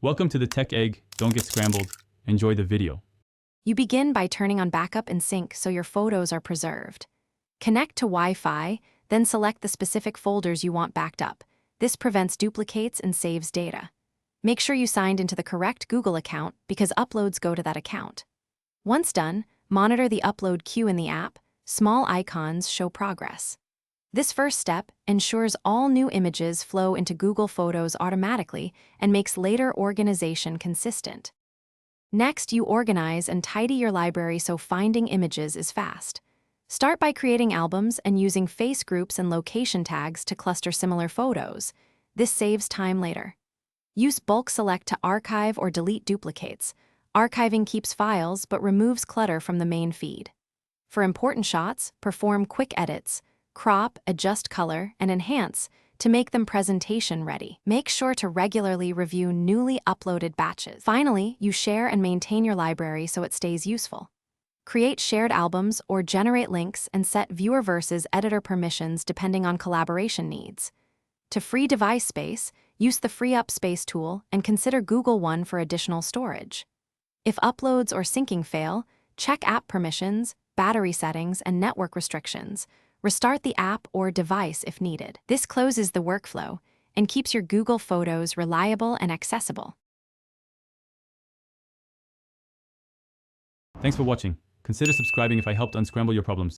Welcome to the Tech Egg. Don't get scrambled. Enjoy the video. You begin by turning on Backup and Sync so your photos are preserved. Connect to Wi-Fi, then select the specific folders you want backed up. This prevents duplicates and saves data. Make sure you signed into the correct Google account because uploads go to that account. Once done, monitor the upload queue in the app. Small icons show progress. This first step ensures all new images flow into Google Photos automatically and makes later organization consistent. Next, you organize and tidy your library so finding images is fast. Start by creating albums and using face groups and location tags to cluster similar photos. This saves time later. Use bulk select to archive or delete duplicates. Archiving keeps files but removes clutter from the main feed. For important shots, perform quick edits. Crop, adjust color, and enhance to make them presentation ready. Make sure to regularly review newly uploaded batches. Finally, you share and maintain your library so it stays useful. Create shared albums or generate links and set viewer versus editor permissions depending on collaboration needs. To free device space, use the Free Up Space tool and consider Google One for additional storage. If uploads or syncing fail, check app permissions, battery settings, and network restrictions. Restart the app or device if needed. This closes the workflow and keeps your Google Photos reliable and accessible. Thanks for watching. Consider subscribing if I helped unscramble your problems.